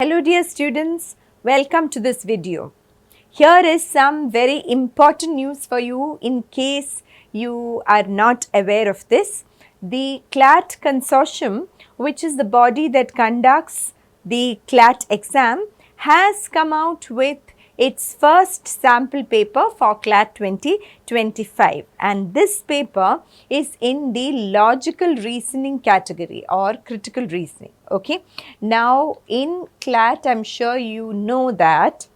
Hello dear students, welcome to this video. Here is some very important news for you in case you are not aware of this. The CLAT consortium, which is the body that conducts the CLAT exam, has come out with its first sample paper for CLAT 2025, and this paper is in the logical reasoning category or critical reasoning. Okay, now in CLAT I'm sure you know that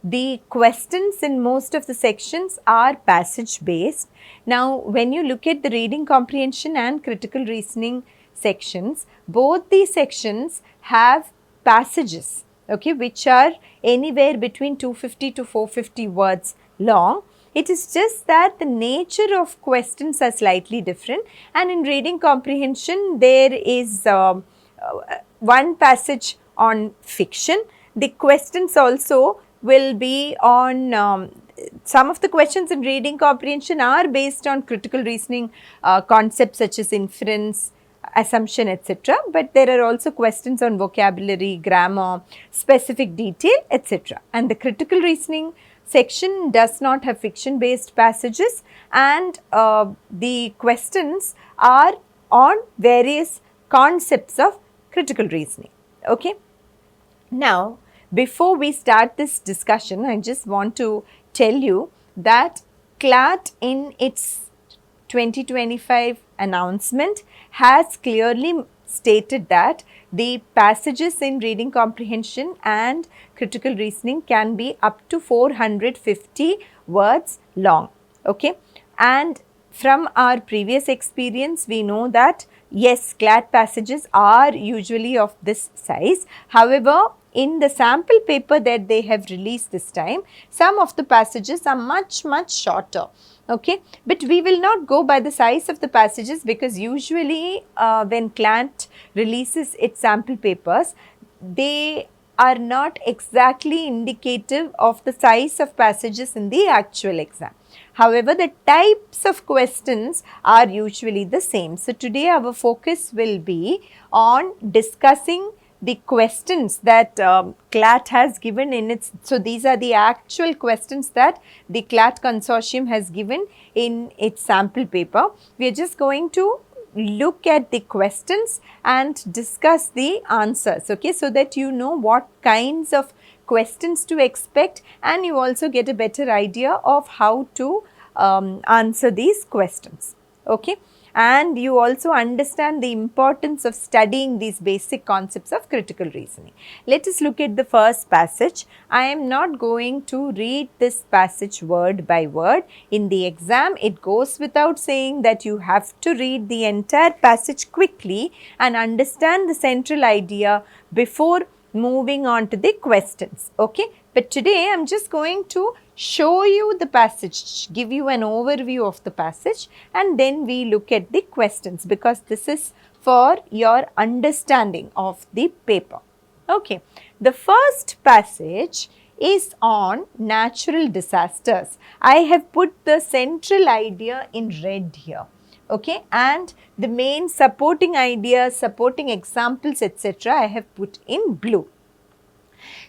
the questions in most of the sections are passage based. Now when you look at the reading comprehension and critical reasoning sections, both these sections have passages, okay, which are anywhere between 250 to 450 words long. It is just that the nature of questions are slightly different, and in reading comprehension there is one passage on fiction. The questions also will be on some of the questions in reading comprehension are based on critical reasoning concepts such as inference, assumption, etc. But there are also questions on vocabulary, grammar, specific detail, etc. And the critical reasoning section does not have fiction based passages, and the questions are on various concepts of critical reasoning. Okay. Now, before we start this discussion, I just want to tell you that CLAT in its 2025 announcement has clearly stated that the passages in reading comprehension and critical reasoning can be up to 450 words long. Okay, and from our previous experience we know that yes, CLAT passages are usually of this size. However, in the sample paper that they have released this time, some of the passages are much shorter. Okay, but we will not go by the size of the passages, because usually when CLAT releases its sample papers, they are not exactly indicative of the size of passages in the actual exam. However, the types of questions are usually the same. So today our focus will be on discussing the questions that CLAT has given in its, so these are the actual questions that the CLAT consortium has given in its sample paper. We are just going to look at the questions and discuss the answers, okay, so that you know what kinds of questions to expect, and you also get a better idea of how to answer these questions. Okay, and you also understand the importance of studying these basic concepts of critical reasoning. Let us look at the first passage. I am not going to read this passage word by word. In the exam, it goes without saying that you have to read the entire passage quickly and understand the central idea before moving on to the questions. Okay, but today I am just going to show you the passage, give you an overview of the passage, and then we look at the questions, because this is for your understanding of the paper. Okay, the first passage is on natural disasters. I have put the central idea in red here. Okay, and the main supporting ideas, supporting examples, etc. I have put in blue.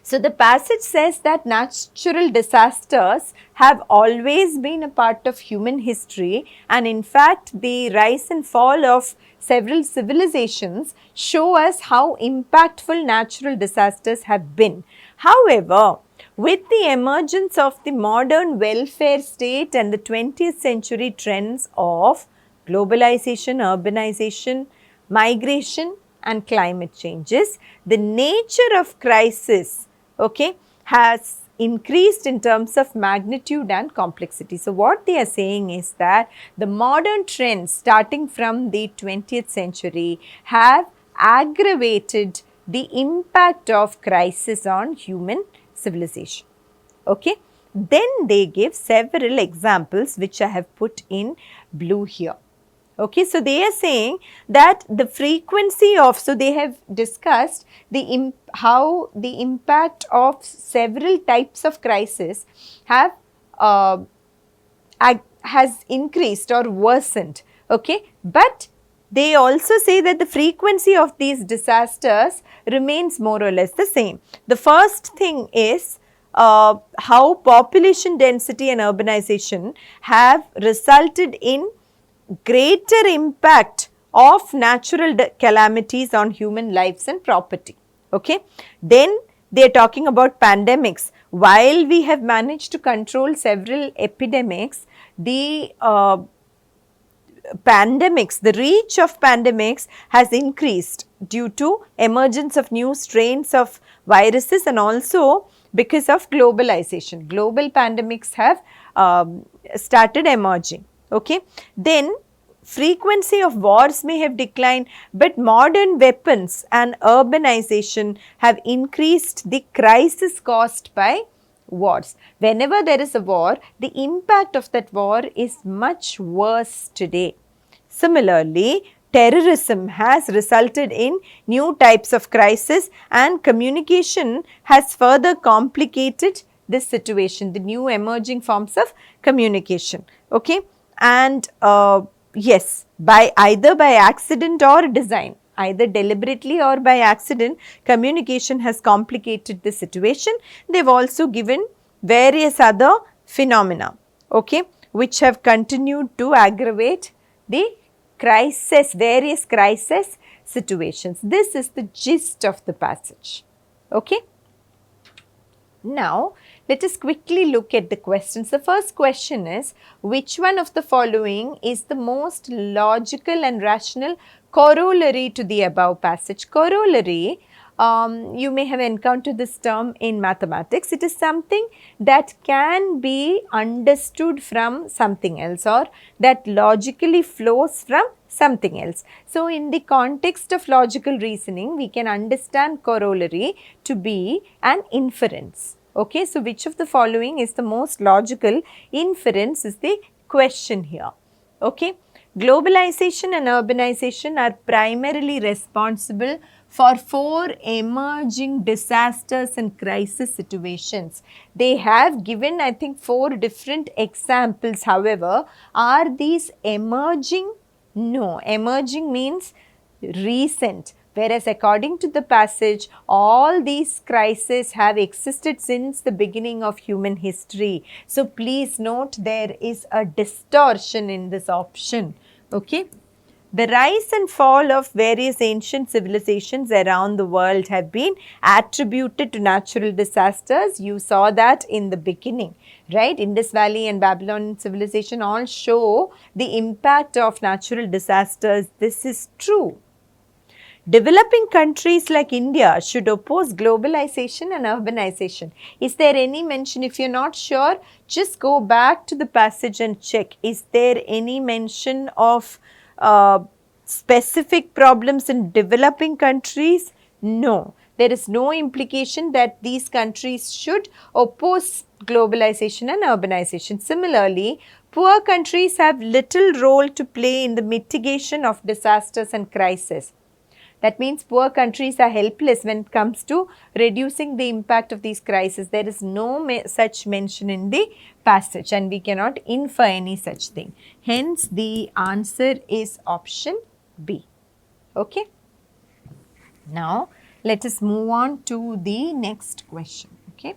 So the passage says that natural disasters have always been a part of human history, and in fact the rise and fall of several civilizations show us how impactful natural disasters have been. However, with the emergence of the modern welfare state and the 20th century trends of globalization, urbanization, migration and climate changes, the nature of crisis, okay, has increased in terms of magnitude and complexity. So what they are saying is that the modern trends starting from the 20th century have aggravated the impact of crisis on human civilization. Okay, then they give several examples which I have put in blue here. Okay, so they are saying that the frequency of, so they have discussed the how the impact of several types of crisis have has increased or worsened. Okay, but they also say that the frequency of these disasters remains more or less the same. The first thing is how population density and urbanization have resulted in greater impact of natural calamities on human lives and property. Okay. Then they are talking about pandemics. While we have managed to control several epidemics, the pandemics, the reach of pandemics has increased due to emergence of new strains of viruses and also because of globalization. Global pandemics have started emerging. Okay. Then frequency of wars may have declined, but modern weapons and urbanization have increased the crisis caused by wars. Whenever there is a war, the impact of that war is much worse today. Similarly, terrorism has resulted in new types of crisis and communication has further complicated this situation, the new emerging forms of communication. Okay. And yes, either by accident or design, either deliberately or by accident, communication has complicated the situation. They have also given various other phenomena, okay, which have continued to aggravate the crisis, various crisis situations. This is the gist of the passage. Okay. Now, let us quickly look at the questions. The first question is, which one of the following is the most logical and rational corollary to the above passage? Corollary, you may have encountered this term in mathematics. It is something that can be understood from something else or that logically flows from something else. So, in the context of logical reasoning, we can understand corollary to be an inference. Okay, so which of the following is the most logical inference is the question here. Okay, globalization and urbanization are primarily responsible for 4 emerging disasters and crisis situations. They have given, I think, 4 different examples. However, are these emerging? No, emerging means recent. Whereas according to the passage, all these crises have existed since the beginning of human history. So, please note there is a distortion in this option. Okay. The rise and fall of various ancient civilizations around the world have been attributed to natural disasters. You saw that in the beginning, right? Indus Valley and Babylonian civilization all show the impact of natural disasters. This is true. Developing countries like India should oppose globalization and urbanization. Is there any mention? If you are not sure, just go back to the passage and check. Is there any mention of specific problems in developing countries? No. There is no implication that these countries should oppose globalization and urbanization. Similarly, poor countries have little role to play in the mitigation of disasters and crises. That means poor countries are helpless when it comes to reducing the impact of these crises. There is no such mention in the passage and we cannot infer any such thing. Hence, the answer is option B. Okay. Now, let us move on to the next question. Okay.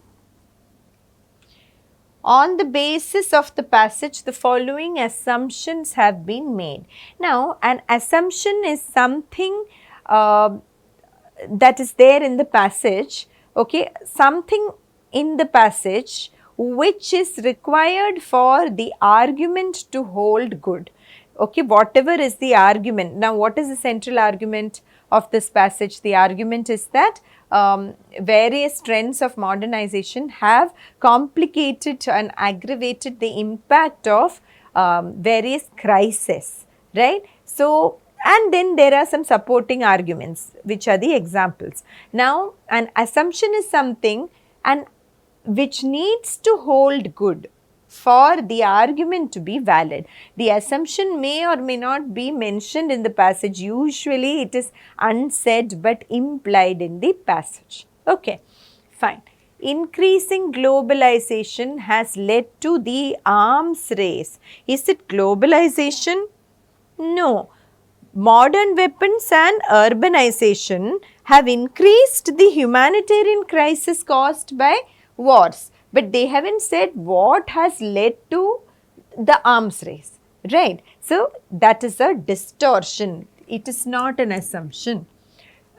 On the basis of the passage, the following assumptions have been made. Now, an assumption is something that is there in the passage, okay, something in the passage which is required for the argument to hold good. Okay, whatever is the argument. Now, what is the central argument of this passage? The argument is that various trends of modernization have complicated and aggravated the impact of various crises, right? So, and then there are some supporting arguments, which are the examples. Now, an assumption is something and which needs to hold good for the argument to be valid. The assumption may or may not be mentioned in the passage. Usually, it is unsaid but implied in the passage. Okay, fine. Increasing globalization has led to the arms race. Is it globalization? No. modern weapons and urbanization have increased the humanitarian crisis caused by wars. But they haven't said what has led to the arms race, right? So that is a distortion. It is not an assumption.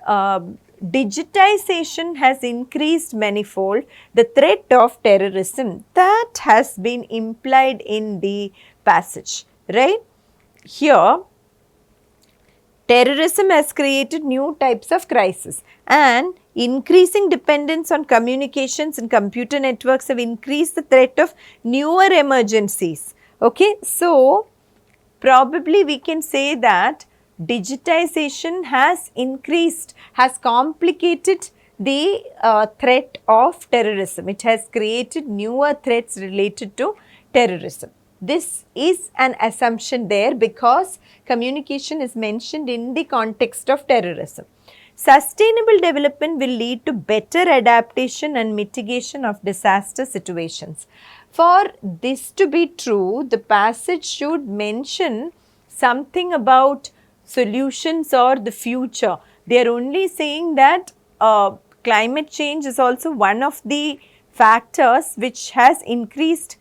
Digitization has increased manifold the threat of terrorism. That has been implied in the passage, right? Here, terrorism has created new types of crisis, and increasing dependence on communications and computer networks have increased the threat of newer emergencies. Okay, so probably we can say that digitization has increased, has complicated the threat of terrorism. It has created newer threats related to terrorism. This is an assumption there because communication is mentioned in the context of terrorism. Sustainable development will lead to better adaptation and mitigation of disaster situations. For this to be true, the passage should mention something about solutions or the future. They are only saying that climate change is also one of the factors which has increased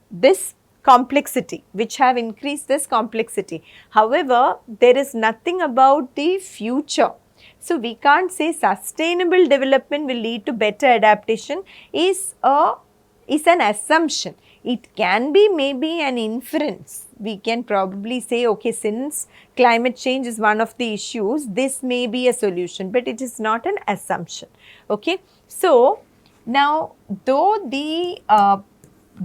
this complexity, which have increased this complexity. However, there is nothing about the future. So, we can't say sustainable development will lead to better adaptation is an assumption. It can be maybe an inference. We can probably say, okay, since climate change is one of the issues, this may be a solution, but it is not an assumption. Okay. So, now though the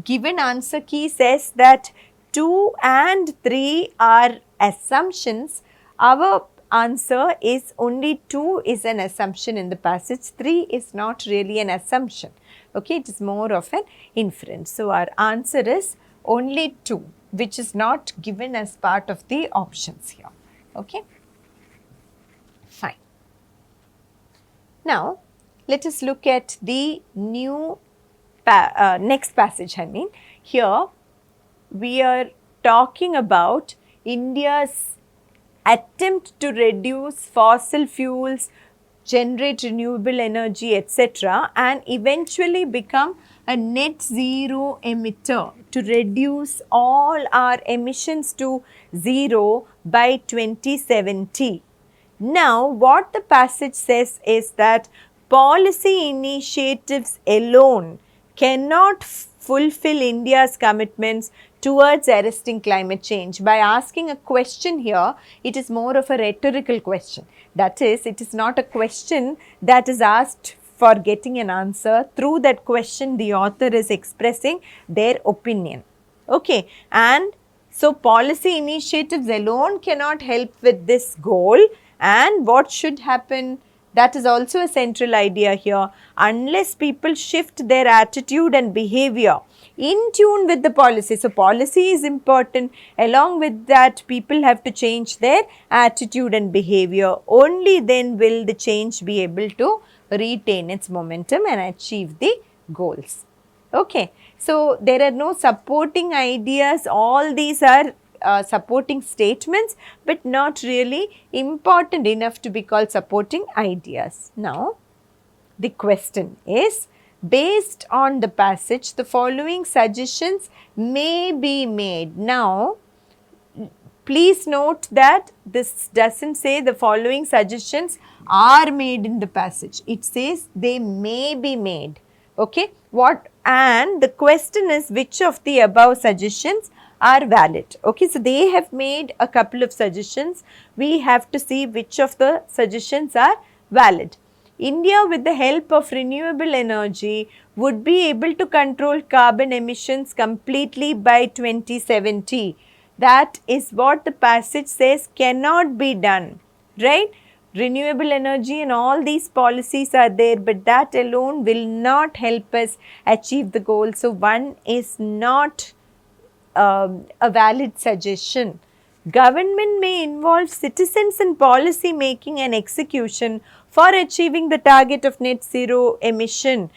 given answer key says that 2 and 3 are assumptions, our answer is only 2 is an assumption in the passage, 3 is not really an assumption. Okay, it is more of an inference. So, our answer is only 2, which is not given as part of the options here. Okay, fine. Now, let us look at the new next passage. Here we are talking about India's attempt to reduce fossil fuels, generate renewable energy, etc., and eventually become a net zero emitter, to reduce all our emissions to zero by 2070. Now, what the passage says is that policy initiatives alone cannot fulfill India's commitments towards arresting climate change. By asking a question here, it is more of a rhetorical question. That is, it is not a question that is asked for getting an answer. Through that question, the author is expressing their opinion. Okay, and so policy initiatives alone cannot help with this goal. And what should happen? That is also a central idea here. Unless people shift their attitude and behavior in tune with the policy. So, policy is important. Along with that, people have to change their attitude and behavior. Only then will the change be able to retain its momentum and achieve the goals. Okay. So, there are no supporting ideas. All these are supporting statements, but not really important enough to be called supporting ideas. Now, the question is, based on the passage, the following suggestions may be made. Now, please note that this doesn't say the following suggestions are made in the passage. It says they may be made. Okay. And the question is, which of the above suggestions are valid? Okay, so they have made a couple of suggestions. We have to see which of the suggestions are valid. India, with the help of renewable energy, would be able to control carbon emissions completely by 2070. That is what the passage says cannot be done, right? Renewable energy and all these policies are there, but that alone will not help us achieve the goal. So, one is not a valid suggestion. Government may involve citizens in policy making and execution for achieving the target of net zero emission.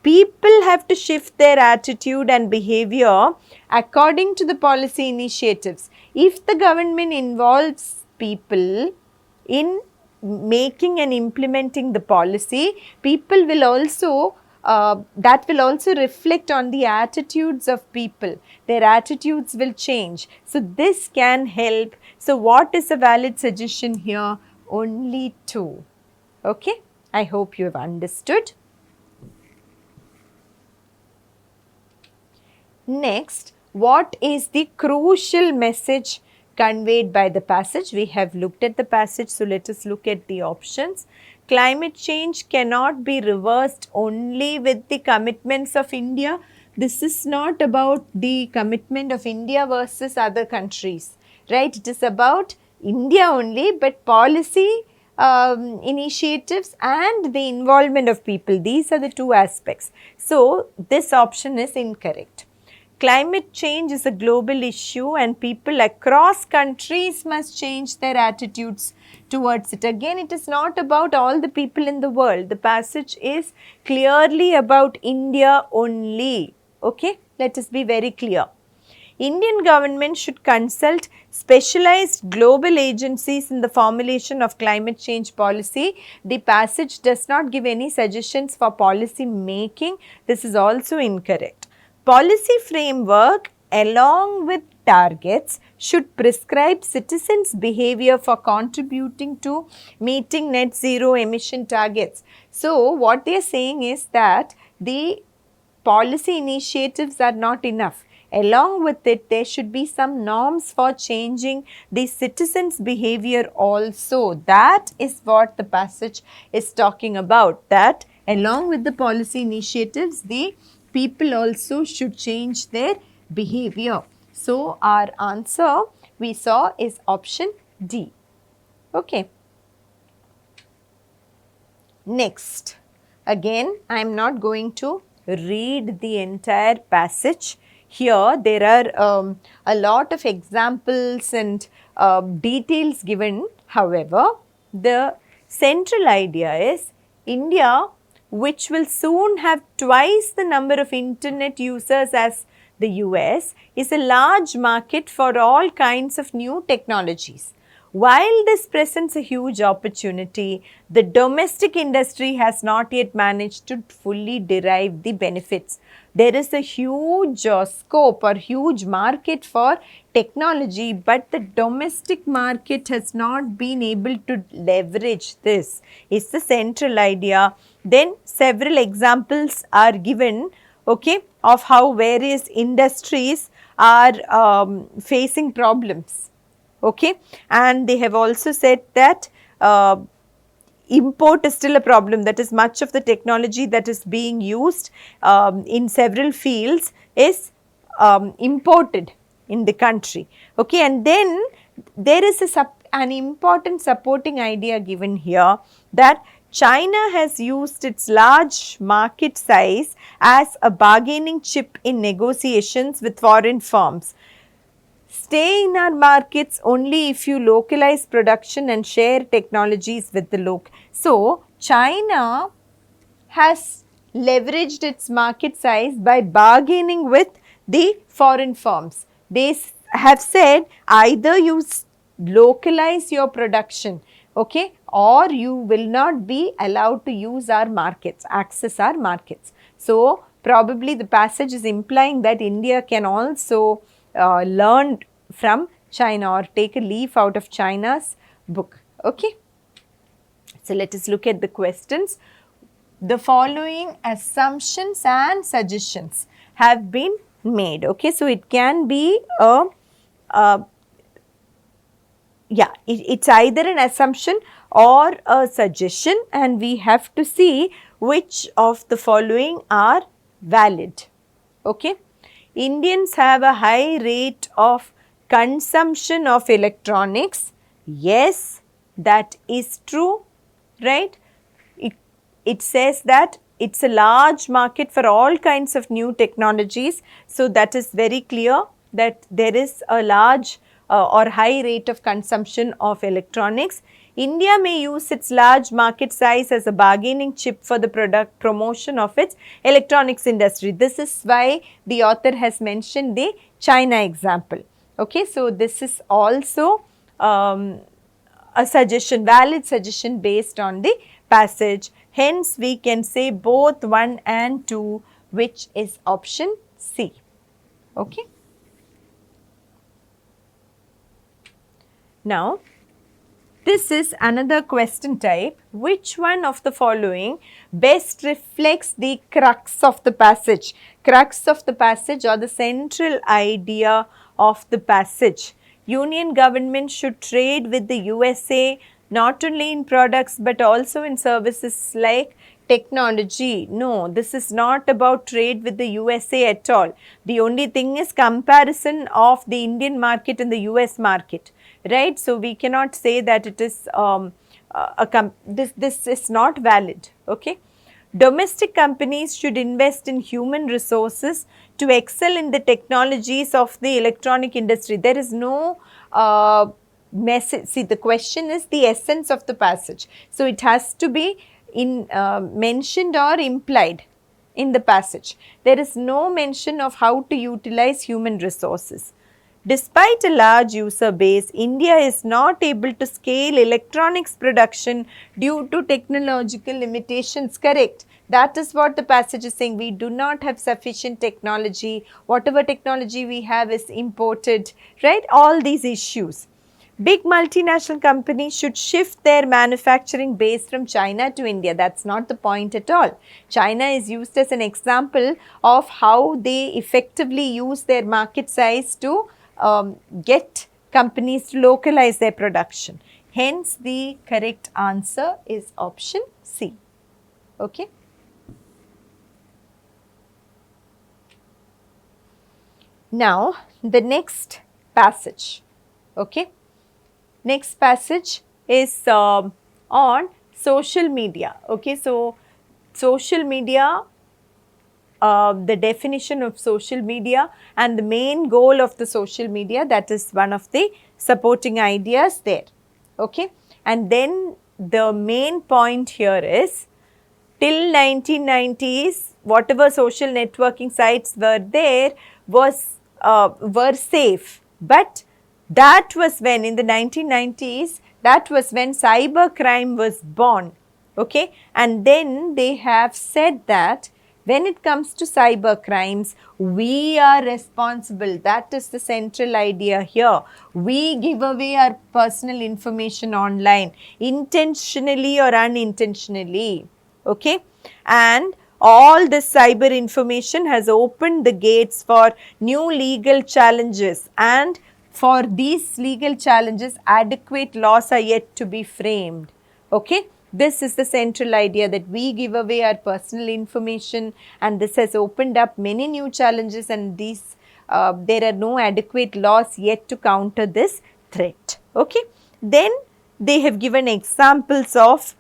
People have to shift their attitude and behavior according to the policy initiatives. If the government involves people in making and implementing the policy, people will also that will also reflect on the attitudes of people. Their attitudes will change. So this can help. So what is a valid suggestion here? Only 2. Okay, I hope you have understood. Next, what is the crucial message conveyed by the passage? We have looked at the passage, so let us look at the options. Climate change cannot be reversed only with the commitments of India. This is not about the commitment of India versus other countries, right? It is about India only, but policy initiatives and the involvement of people. These are the 2 aspects. So, this option is incorrect. Climate change is a global issue and people across countries must change their attitudes towards it. Again, it is not about all the people in the world. The passage is clearly about India only. Okay, let us be very clear. Indian government should consult specialized global agencies in the formulation of climate change policy. The passage does not give any suggestions for policy making. This is also incorrect. Policy framework along with targets should prescribe citizens' behavior for contributing to meeting net zero emission targets. So, what they are saying is that the policy initiatives are not enough. Along with it, there should be some norms for changing the citizens' behavior also. That is what the passage is talking about. That along with the policy initiatives, the people also should change their behavior. So, our answer we saw is option D. Okay. Next, again I am not going to read the entire passage. Here there are a lot of examples and details given. However, the central idea is India, which will soon have twice the number of internet users as the US, is a large market for all kinds of new technologies. While this presents a huge opportunity, the domestic industry has not yet managed to fully derive the benefits. There is a huge scope or huge market for technology, but the domestic market has not been able to leverage this. It's the central idea. Then several examples are given, okay, of how various industries are facing problems. Okay, and they have also said that import is still a problem. That is, much of the technology that is being used in several fields is imported in the country. Okay, and then there is an important supporting idea given here that China has used its large market size as a bargaining chip in negotiations with foreign firms. Stay in our markets only if you localize production and share technologies with the local. So, China has leveraged its market size by bargaining with the foreign firms. They have said either you localize your production, okay, or you will not be allowed to use our markets, access our markets. So, probably the passage is implying that India can also learn from China or take a leaf out of China's book. Okay. So, let us look at the questions. The following assumptions and suggestions have been made. Okay. So, it can be it's either an assumption or a suggestion, and we have to see which of the following are valid. Okay. Indians have a high rate of consumption of electronics. Yes, that is true, right? It says that it's a large market for all kinds of new technologies. So, that is very clear that there is a large or high rate of consumption of electronics. India may use its large market size as a bargaining chip for the product promotion of its electronics industry. This is why the author has mentioned the China example. Okay, so this is also a suggestion, valid suggestion based on the passage. Hence, we can say both 1 and 2, which is option C. Okay. Now, this is another question type. Which one of the following best reflects the crux of the passage? Crux of the passage, or the central idea of the passage. Union government should trade with the USA not only in products but also in services like technology. No, this is not about trade with the USA at all. The only thing is comparison of the Indian market and the US market, right? So, we cannot say that it is this is not valid. Okay. Domestic companies should invest in human resources to excel in the technologies of the electronic industry. There is no message. See, the question is the essence of the passage. So, it has to be mentioned or implied in the passage. There is no mention of how to utilize human resources. Despite a large user base, India is not able to scale electronics production due to technological limitations. Correct. That is what the passage is saying. We do not have sufficient technology. Whatever technology we have is imported, right? All these issues. Big multinational companies should shift their manufacturing base from China to India. That's not the point at all. China is used as an example of how they effectively use their market size to get companies to localize their production. Hence, the correct answer is option C. Okay. Now, the next passage. Okay. Next passage is on social media. Okay. So, social media, the definition of social media and the main goal of the social media, that is one of the supporting ideas there. Okay. And then the main point here is, till 1990s, whatever social networking sites were there were safe, but that was when, in the 1990s, that was when cyber crime was born. Okay. And then they have said that when it comes to cyber crimes, we are responsible. That is the central idea here. We give away our personal information online, intentionally or unintentionally. Okay. And all this cyber information has opened the gates for new legal challenges, and for these legal challenges, adequate laws are yet to be framed. Okay. This is the central idea, that we give away our personal information, and this has opened up many new challenges, and these there are no adequate laws yet to counter this threat. Okay. Then they have given examples of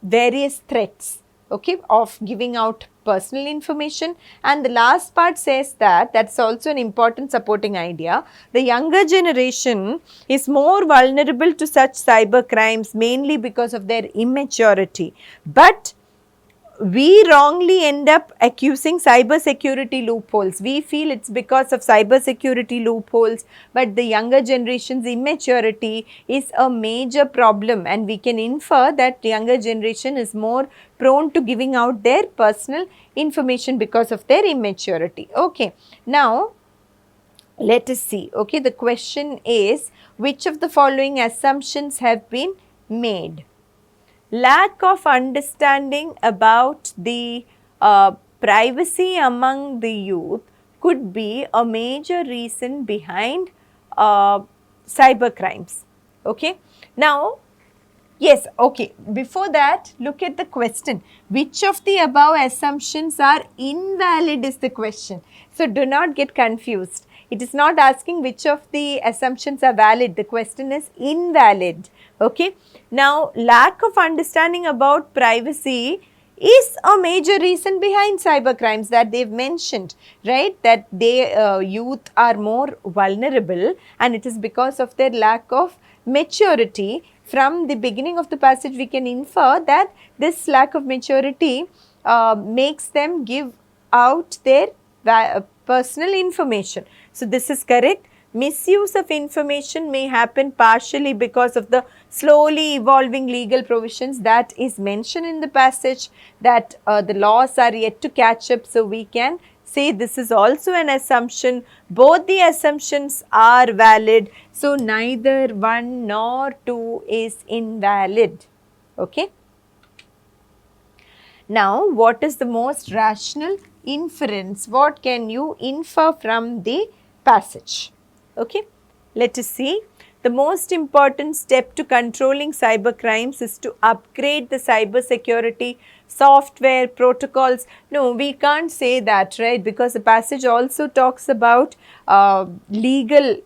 various threats, okay, of giving out personal information. And the last part says that, that's also an important supporting idea, the younger generation is more vulnerable to such cyber crimes, mainly because of their immaturity. But we wrongly end up accusing cyber security loopholes. We feel it's because of cyber security loopholes, but the younger generation's immaturity is a major problem, and we can infer that the younger generation is more prone to giving out their personal information because of their immaturity. Okay. Now, let us see. Okay. The question is, which of the following assumptions have been made? Lack of understanding about the privacy among the youth could be a major reason behind cyber crimes. Okay. Now, yes, okay. Before that, look at the question. Which of the above assumptions are invalid is the question. So, do not get confused. It is not asking which of the assumptions are valid. The question is invalid. Okay. Now, lack of understanding about privacy is a major reason behind cyber crimes that they've mentioned, right? That they youth are more vulnerable, and it is because of their lack of maturity. From the beginning of the passage, we can infer that this lack of maturity makes them give out their personal information. So, this is correct. Misuse of information may happen partially because of the slowly evolving legal provisions that is mentioned in the passage, that the laws are yet to catch up. So, we can say this is also an assumption. Both the assumptions are valid. So, neither 1 nor 2 is invalid. Okay. Now, what is the most rational inference? What can you infer from the passage? Okay, let us see. The most important step to controlling cyber crimes is to upgrade the cyber security software protocols. No, we can't say that, right? Because the passage also talks about legal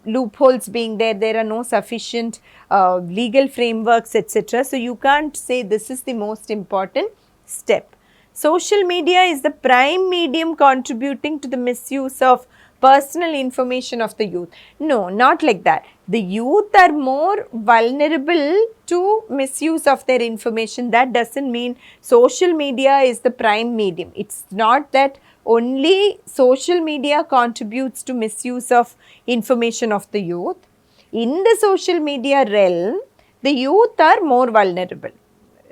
loopholes being there. There are no sufficient legal frameworks, etc. So, you can't say this is the most important step. Social media is the prime medium contributing to the misuse of personal information of the youth. No, not like that. The youth are more vulnerable to misuse of their information. That doesn't mean social media is the prime medium. It's not that only social media contributes to misuse of information of the youth. In the social media realm, the youth are more vulnerable,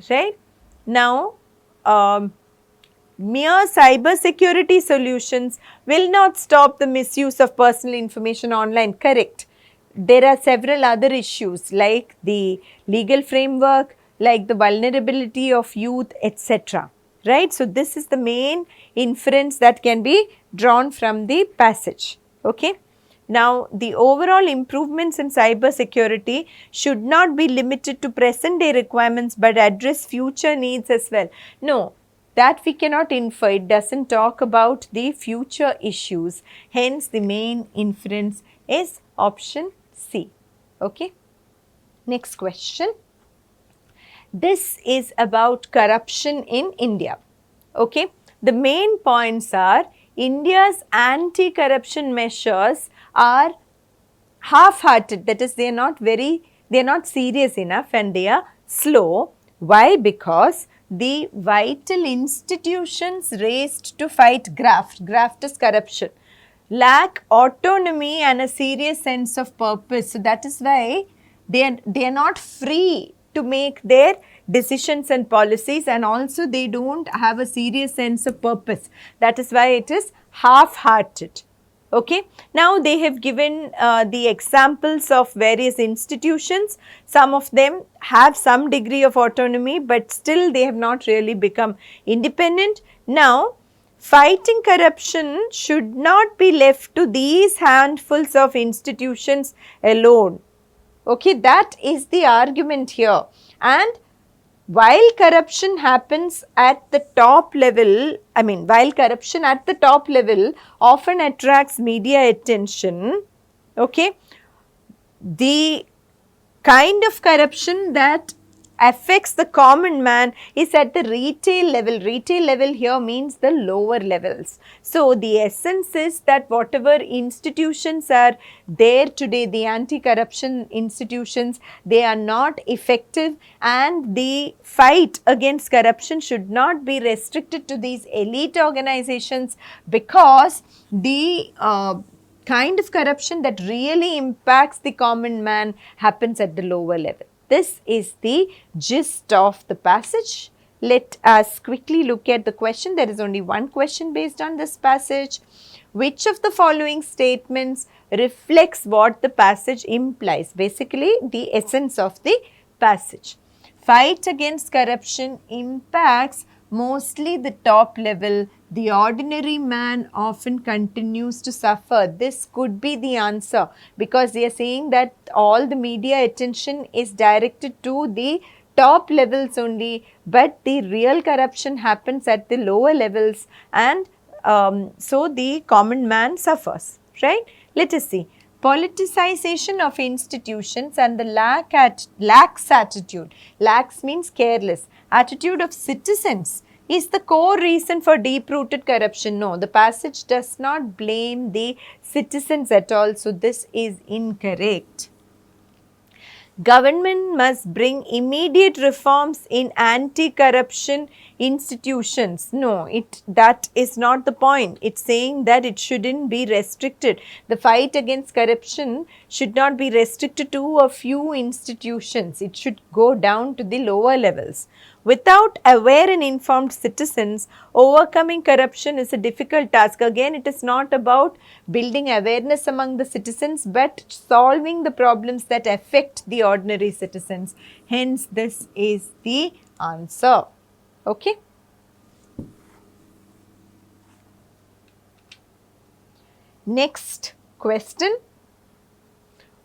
right? Now, mere cyber security solutions will not stop the misuse of personal information online, correct? There are several other issues like the legal framework, like the vulnerability of youth, etc. Right? So, this is the main inference that can be drawn from the passage. Okay? Now, the overall improvements in cyber security should not be limited to present day requirements but address future needs as well. No, that we cannot infer. It doesn't talk about the future issues. Hence, the main inference is option C. Okay. Next question. This is about corruption in India. Okay. The main points are India's anti-corruption measures are half-hearted. That is, they are not serious enough and they are slow. Why? Because the vital institutions raised to fight graft is corruption, lack autonomy and a serious sense of purpose. So, that is why they are not free to make their decisions and policies, and also they don't have a serious sense of purpose. That is why it is half-hearted. Okay. Now, they have given the examples of various institutions. Some of them have some degree of autonomy, but still they have not really become independent. Now, fighting corruption should not be left to these handfuls of institutions alone. Okay, that is the argument here. And while corruption happens at the top level, while corruption at the top level often attracts media attention, okay, the kind of corruption that affects the common man is at the retail level. Retail level here means the lower levels. So, the essence is that whatever institutions are there today, the anti-corruption institutions, they are not effective, and the fight against corruption should not be restricted to these elite organizations, because the kind of corruption that really impacts the common man happens at the lower level. This is the gist of the passage. Let us quickly look at the question. There is only one question based on this passage. Which of the following statements reflects what the passage implies? Basically, the essence of the passage. Fight against corruption impacts mostly the top level. The ordinary man often continues to suffer. This could be the answer, because they are saying that all the media attention is directed to the top levels only, but the real corruption happens at the lower levels, and so the common man suffers, right? Let us see. Politicization of institutions and the lax attitude. Lax means careless. Attitude of citizens is the core reason for deep-rooted corruption. No, the passage does not blame the citizens at all. So, this is incorrect. Government must bring immediate reforms in anti-corruption institutions. No, that is not the point. It's saying that it shouldn't be restricted. The fight against corruption should not be restricted to a few institutions. It should go down to the lower levels. Without aware and informed citizens, overcoming corruption is a difficult task. Again, it is not about building awareness among the citizens, but solving the problems that affect the ordinary citizens. Hence, this is the answer. Okay. Next question.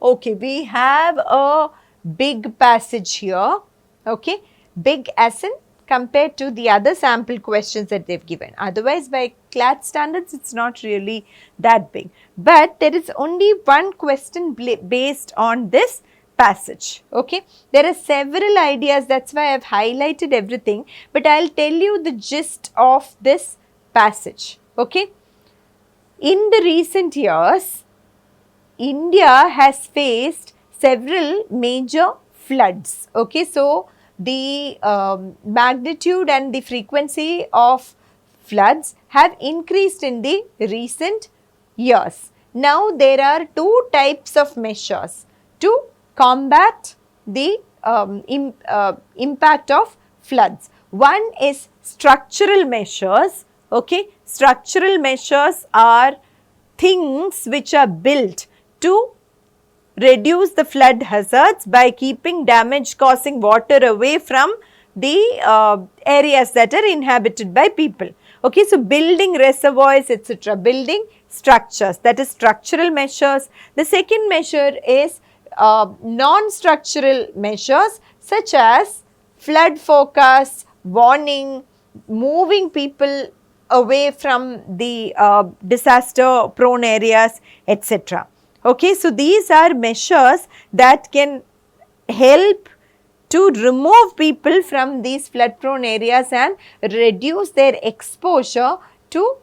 Okay, we have a big passage here. Okay. Big as in compared to the other sample questions that they've given. Otherwise, by CLAT standards, it's not really that big. But there is only one question based on this passage. Okay. There are several ideas, that's why I've highlighted everything. But I'll tell you the gist of this passage. Okay. In the recent years, India has faced several major floods. Okay. So, the magnitude and the frequency of floods have increased in the recent years. Now, there are two types of measures to combat the impact of floods. One is structural measures. Okay, structural measures are things which are built to reduce the flood hazards by keeping damage causing water away from the areas that are inhabited by people. Okay, so building reservoirs, etc., building structures, that is structural measures. The second measure is non-structural measures such as flood forecasts, warning, moving people away from the disaster prone areas, etc. Okay, so these are measures that can help to remove people from these flood prone areas and reduce their exposure to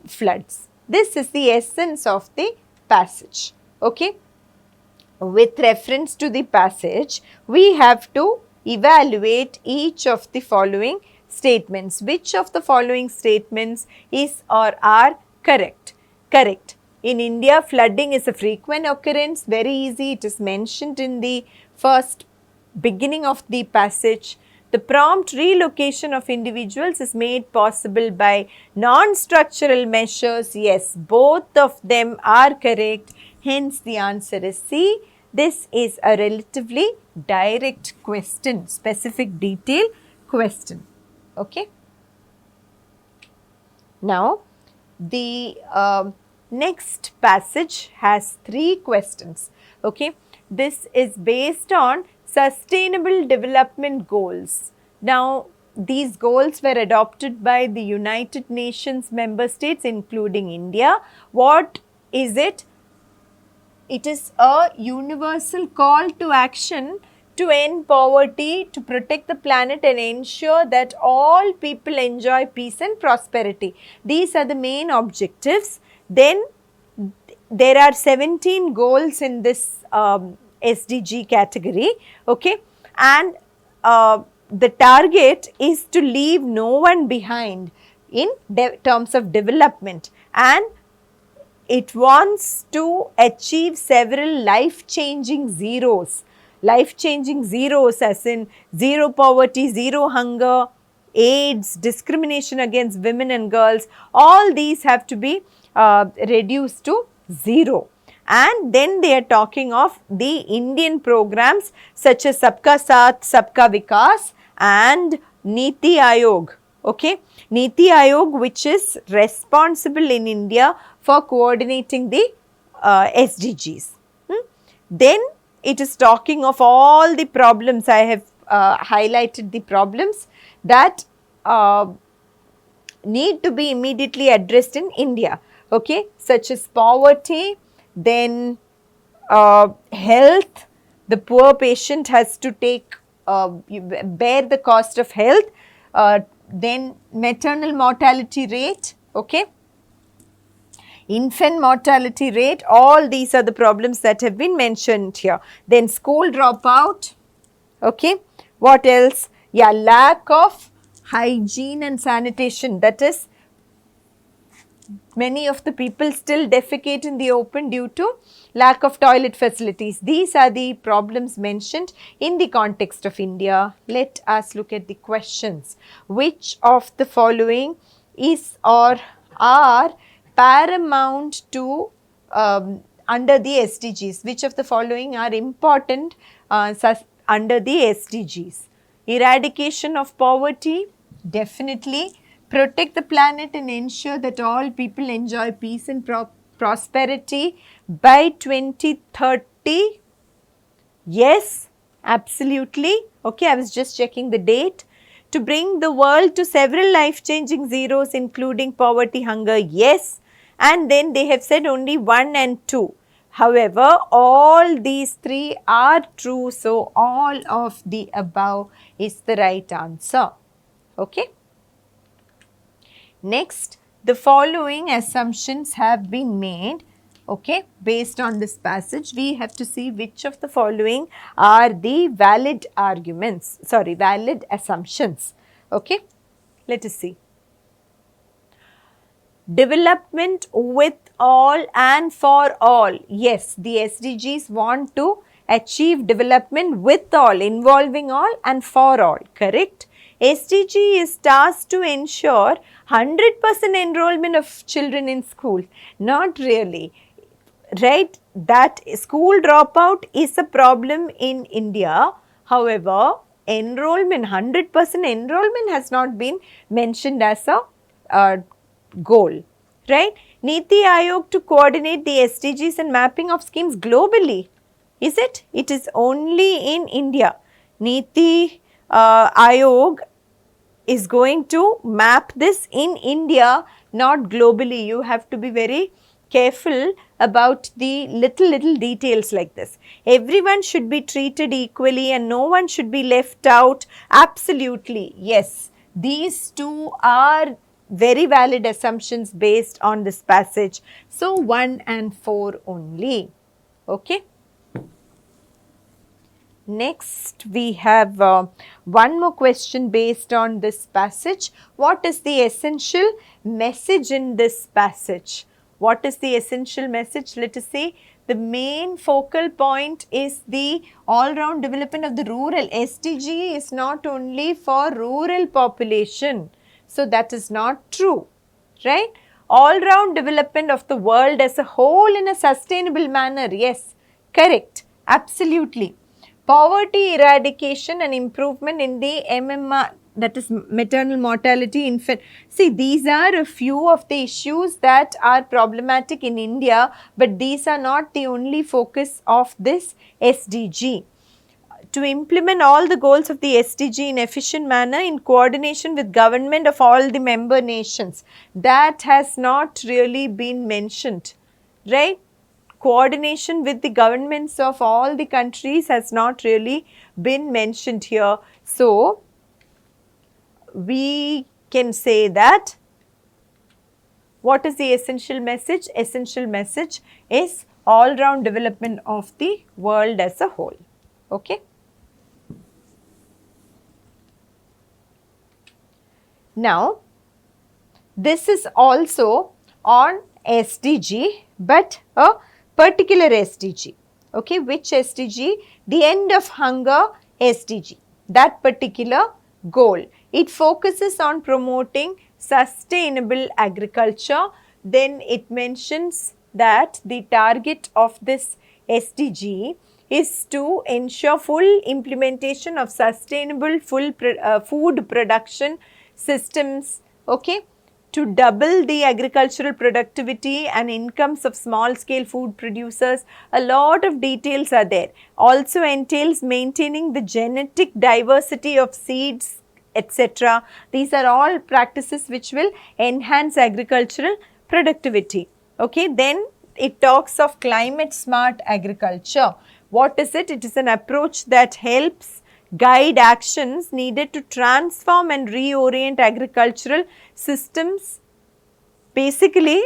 floods. This is the essence of the passage. Okay. With reference to the passage, we have to evaluate each of the following statements. Which of the following statements is or are correct? Correct. In India, flooding is a frequent occurrence, very easy, it is mentioned in the first beginning of the passage. The prompt relocation of individuals is made possible by non-structural measures. Yes, both of them are correct. Hence, the answer is C. This is a relatively direct question, specific detail question. Okay. Now, the next passage has 3 questions. Okay. This is based on Sustainable Development Goals. Now, these goals were adopted by the United Nations member states including India. What is it? It is a universal call to action to end poverty, to protect the planet and ensure that all people enjoy peace and prosperity. These are the main objectives. Then there are 17 goals in this SDG category, okay, and the target is to leave no one behind in terms of development, and it wants to achieve several life-changing zeros. Life-changing zeros as in zero poverty, zero hunger, AIDS, discrimination against women and girls, all these have to be reduced to zero. And then they are talking of the Indian programs such as Sabka Saath, Sabka Vikas and Niti Aayog. Okay, Niti Aayog, which is responsible in India for coordinating the SDGs. Then it is talking of all the problems. I have highlighted the problems that need to be immediately addressed in India. Okay, such as poverty, then health, the poor patient has to take bear the cost of health, then maternal mortality rate, okay, infant mortality rate, all these are the problems that have been mentioned here. Then school dropout, okay, what else? Yeah, lack of hygiene and sanitation, that is many of the people still defecate in the open due to lack of toilet facilities. These are the problems mentioned in the context of India. Let us look at the questions. Which of the following is or are paramount to under the SDGs? Which of the following are important under the SDGs? Eradication of poverty, definitely. Protect the planet and ensure that all people enjoy peace and prosperity by 2030. Yes, absolutely. Okay, I was just checking the date. To bring the world to several life-changing zeros, including poverty, hunger. Yes. And then they have said only 1 and 2. However, all these 3 are true. So, all of the above is the right answer. Okay. Next, the following assumptions have been made, okay, based on this passage. We have to see which of the following are the valid arguments, valid assumptions, okay. Let us see. Development with all and for all. Yes, the SDGs want to achieve development with all, involving all and for all, correct. SDG is tasked to ensure 100% enrollment of children in school. Not really, right? That school dropout is a problem in India. However, enrollment, 100% enrollment has not been mentioned as a goal, right? Niti Aayog to coordinate the SDGs and mapping of schemes globally. Is it? It is only in India. Niti Aayog is going to map this in India, not globally. You have to be very careful about the little details like this. Everyone should be treated equally and no one should be left out. Absolutely, yes. These two are very valid assumptions based on this passage. So, 1 and 4 only. Okay. Next, we have one more question based on this passage. What is the essential message in this passage? What is the essential message? Let us say the main focal point is the all-round development of the rural. SDG is not only for rural population. So, that is not true, right? All-round development of the world as a whole in a sustainable manner. Yes, correct. Absolutely. Poverty eradication and improvement in the MMR, that is maternal mortality, infant. See, these are a few of the issues that are problematic in India, but these are not the only focus of this SDG. To implement all the goals of the SDG in efficient manner in coordination with government of all the member nations. That has not really been mentioned, right? Coordination with the governments of all the countries has not really been mentioned here. So, we can say that what is the essential message? Essential message is all-round development of the world as a whole. Okay. Now, this is also on SDG, but a particular SDG, okay, which SDG? The end of hunger SDG, that particular goal. It focuses on promoting sustainable agriculture. Then it mentions that the target of this SDG is to ensure full implementation of sustainable food production systems, okay, to double the agricultural productivity and incomes of small scale food producers. A lot of details are there. Also entails maintaining the genetic diversity of seeds, etc. These are all practices which will enhance agricultural productivity. Okay, then it talks of climate smart agriculture. What is it? It is an approach that helps guide actions needed to transform and reorient agricultural systems. Basically,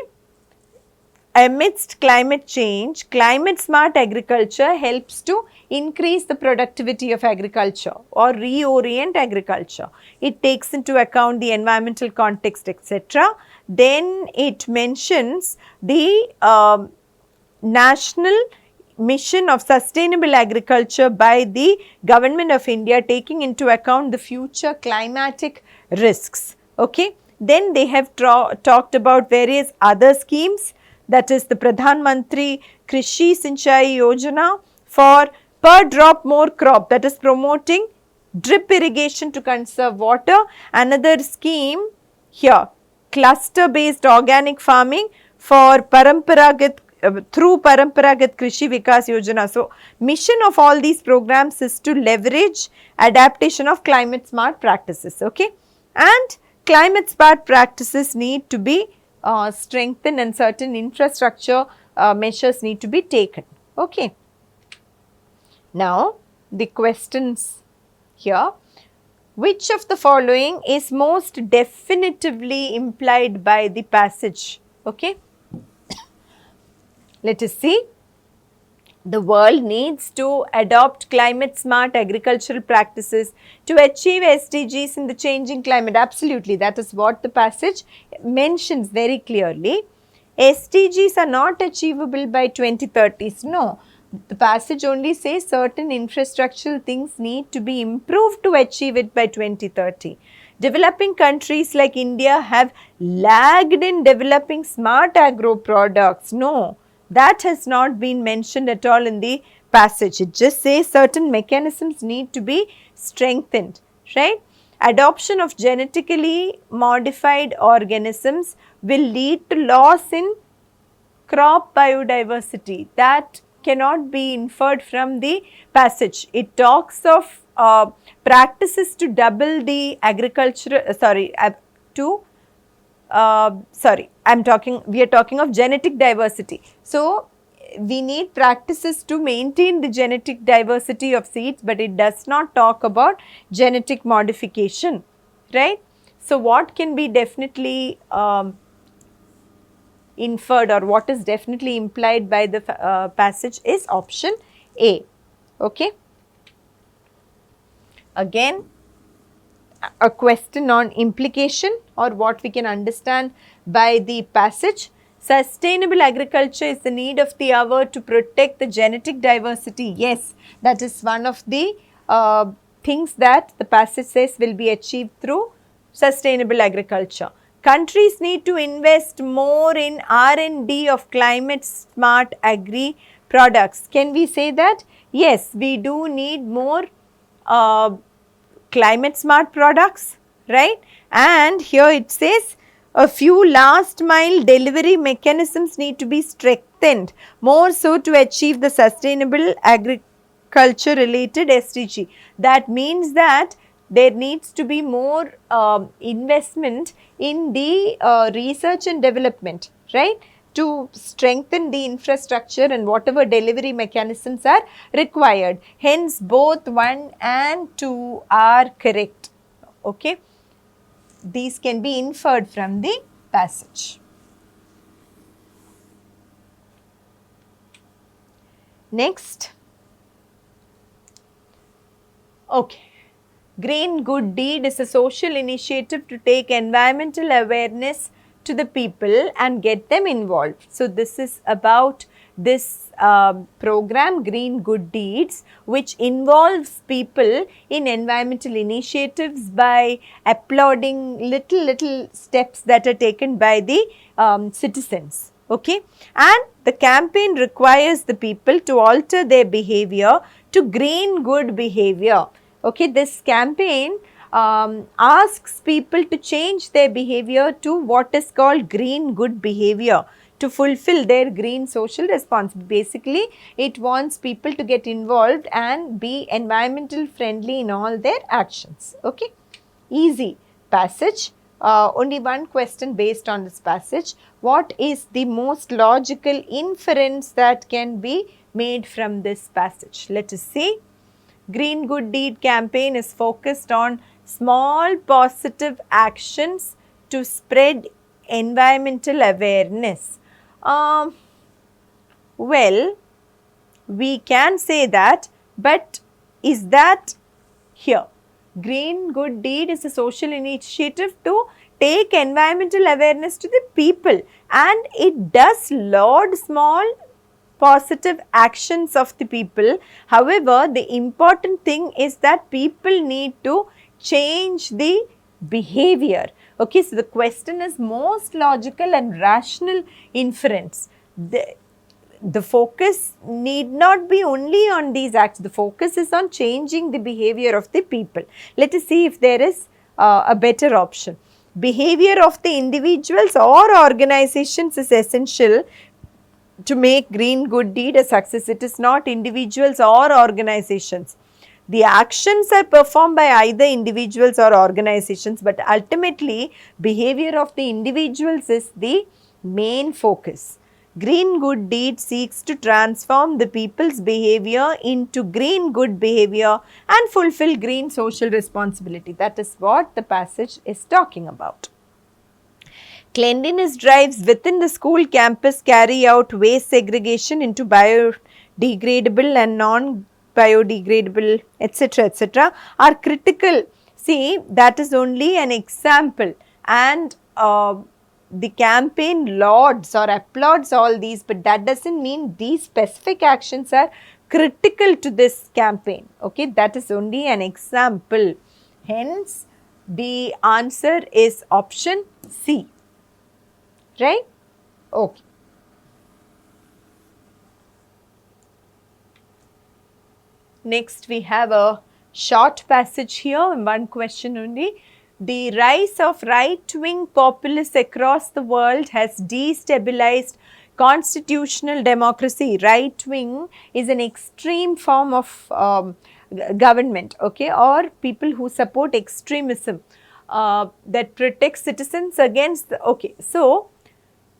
amidst climate change, climate smart agriculture helps to increase the productivity of agriculture or reorient agriculture. It takes into account the environmental context, etc. Then it mentions the national mission of sustainable agriculture by the government of India, taking into account the future climatic risks. Okay. Then they have talked about various other schemes, that is the Pradhan Mantri Krishi Sinchai Yojana for per drop more crop, that is promoting drip irrigation to conserve water. Another scheme here, cluster based organic farming for through Paramparagat Krishi Vikas Yojana. So, mission of all these programs is to leverage adaptation of climate smart practices. Okay, and climate smart practices need to be strengthened and certain infrastructure measures need to be taken. Okay. Now, the questions here. Which of the following is most definitively implied by the passage? Okay. Let us see. The world needs to adopt climate smart agricultural practices to achieve SDGs in the changing climate. Absolutely, that is what the passage mentions very clearly. SDGs are not achievable by 2030s. No, the passage only says certain infrastructural things need to be improved to achieve it by 2030. Developing countries like India have lagged in developing smart agro products. No, that has not been mentioned at all in the passage. It just says certain mechanisms need to be strengthened, right? Adoption of genetically modified organisms will lead to loss in crop biodiversity. That cannot be inferred from the passage. It talks of practices to double the agricultural, we are talking of genetic diversity. So, we need practices to maintain the genetic diversity of seeds, but it does not talk about genetic modification, right? So, what can be definitely inferred, or what is definitely implied by the passage is option A. Okay. Again, a question on implication, or what we can understand by the passage. Sustainable agriculture is the need of the hour to protect the genetic diversity. Yes, that is one of the things that the passage says will be achieved through sustainable agriculture. Countries need to invest more in R&D of climate smart agri products. Can we say that? Yes, we do need more climate smart products, right? And here it says a few last mile delivery mechanisms need to be strengthened more so to achieve the sustainable agriculture related SDG. That means that there needs to be more investment in the research and development, right, to strengthen the infrastructure and whatever delivery mechanisms are required. Hence, both 1 and 2 are correct. Okay. These can be inferred from the passage. Next. Okay. Green Good Deed is a social initiative to take environmental awareness to the people and get them involved. So, this is about this program Green Good Deeds, which involves people in environmental initiatives by applauding little steps that are taken by the citizens. Okay, and the campaign requires the people to alter their behavior to green good behavior. Okay, this campaign asks people to change their behavior to what is called green good behavior to fulfill their green social responsibility. Basically, it wants people to get involved and be environmental friendly in all their actions. Okay, easy passage. Only one question based on this passage. What is the most logical inference that can be made from this passage? Let us see. Green Good Deed campaign is focused on small positive actions to spread environmental awareness. Well, we can say that, but is that here? Green Good Deed is a social initiative to take environmental awareness to the people, and it does laud small positive actions of the people. However, the important thing is that people need to change the behavior. Okay, so the question is most logical and rational inference. The focus need not be only on these acts, the focus is on changing the behavior of the people. Let us see if there is a better option. Behavior of the individuals or organizations is essential to make Green Good Deed a success. It is not individuals or organizations. The actions are performed by either individuals or organizations, but ultimately behavior of the individuals is the main focus. Green Good Deed seeks to transform the people's behavior into green good behavior and fulfill green social responsibility. That is what the passage is talking about. Cleanliness drives within the school campus carry out waste segregation into biodegradable and non-biodegradable, etc., are critical. See, that is only an example, and the campaign lauds or applauds all these, but that doesn't mean these specific actions are critical to this campaign. Okay, that is only an example. Hence, the answer is option C. Right? Okay. Next, we have a short passage here, one question only. The rise of right-wing populists across the world has destabilized constitutional democracy. Right-wing is an extreme form of government, okay, or people who support extremism that protects citizens against so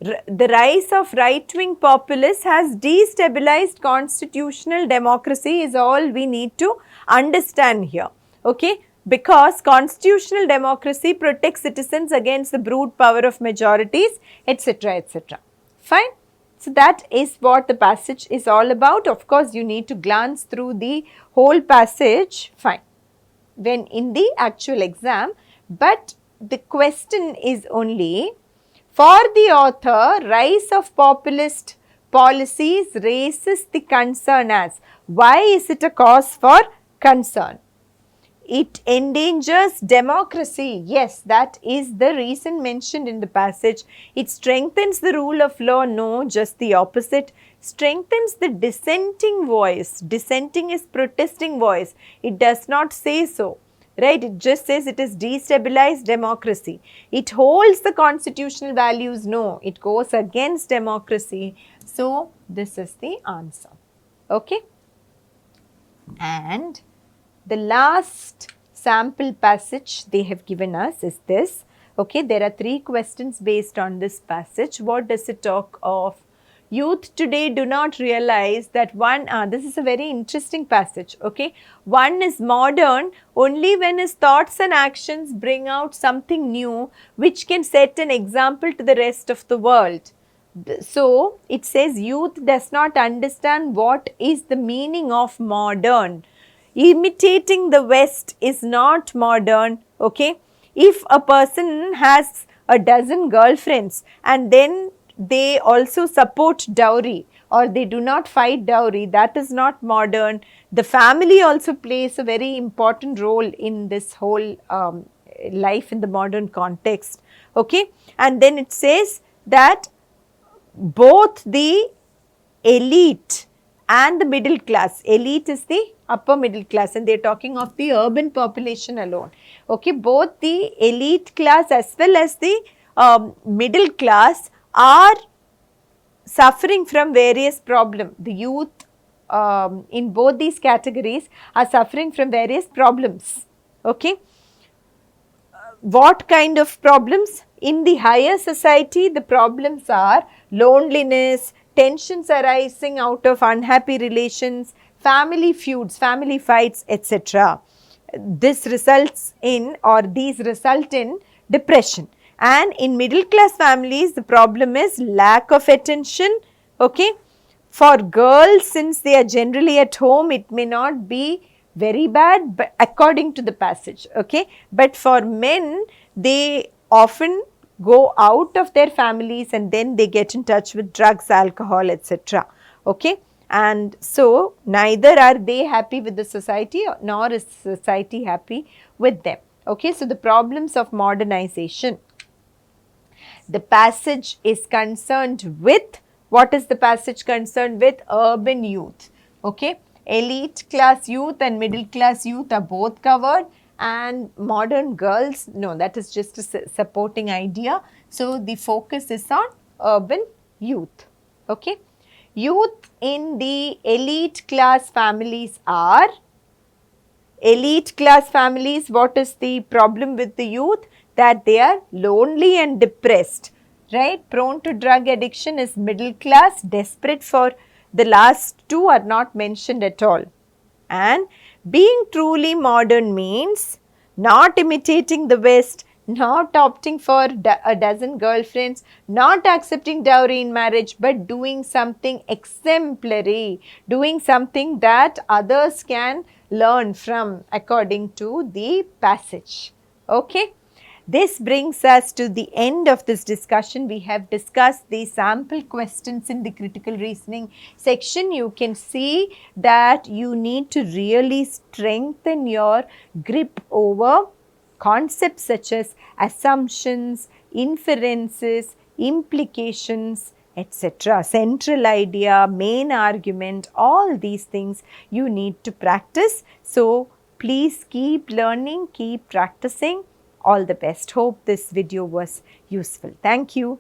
the rise of right-wing populists has destabilized constitutional democracy is all we need to understand here, okay, because constitutional democracy protects citizens against the brute power of majorities, etc., etc. Fine. So that is what the passage is all about. Of course, you need to glance through the whole passage, fine, when in the actual exam, but the question is only, for the author, rise of populist policies raises the concern as. Why is it a cause for concern? It endangers democracy. Yes, that is the reason mentioned in the passage. It strengthens the rule of law. No, just the opposite. Strengthens the dissenting voice. Dissenting is protesting voice. It does not say so. Right, it just says it is destabilized democracy. It holds the constitutional values. No, it goes against democracy. So, this is the answer. Okay. And the last sample passage they have given us is this. Okay, there are 3 questions based on this passage. What does it talk of? Youth today do not realize that this is a very interesting passage, okay. One is modern only when his thoughts and actions bring out something new which can set an example to the rest of the world. So, it says youth does not understand what is the meaning of modern. Imitating the West is not modern, okay. If a person has a dozen girlfriends and then they also support dowry or they do not fight dowry, that is not modern. The family also plays a very important role in this whole life in the modern context, okay. And then it says that both the elite and the middle class, elite is the upper middle class and they are talking of the urban population alone, okay. Both the elite class as well as the middle class are suffering from various problems. The youth in both these categories are suffering from various problems, okay. What kind of problems? In the higher society, the problems are loneliness, tensions arising out of unhappy relations, family feuds, family fights, etc. This results in, or these result in depression. And in middle class families, the problem is lack of attention, okay, For girls, since they are generally at home, it may not be very bad, but according to the passage, okay. But for men, they often go out of their families and then they get in touch with drugs, alcohol, etc. Okay. And so neither are they happy with the society nor is society happy with them. Okay. So the problems of modernization. The passage is concerned with, what is the passage concerned with? Urban youth. Okay. Elite class youth and middle class youth are both covered, and modern girls, no, that is just a supporting idea. So the focus is on urban youth. Okay. Youth in the elite class families are, elite class families, what is the problem with the youth? That they are lonely and depressed, right? Prone to drug addiction is middle class, desperate for, the last two are not mentioned at all. And being truly modern means not imitating the West, not opting for a dozen girlfriends, not accepting dowry in marriage, but doing something exemplary, doing something that others can learn from according to the passage. Okay. This brings us to the end of this discussion. We have discussed the sample questions in the critical reasoning section. You can see that you need to really strengthen your grip over concepts such as assumptions, inferences, implications, etc. Central idea, main argument, all these things you need to practice. So please keep learning, keep practicing. All the best. Hope this video was useful. Thank you.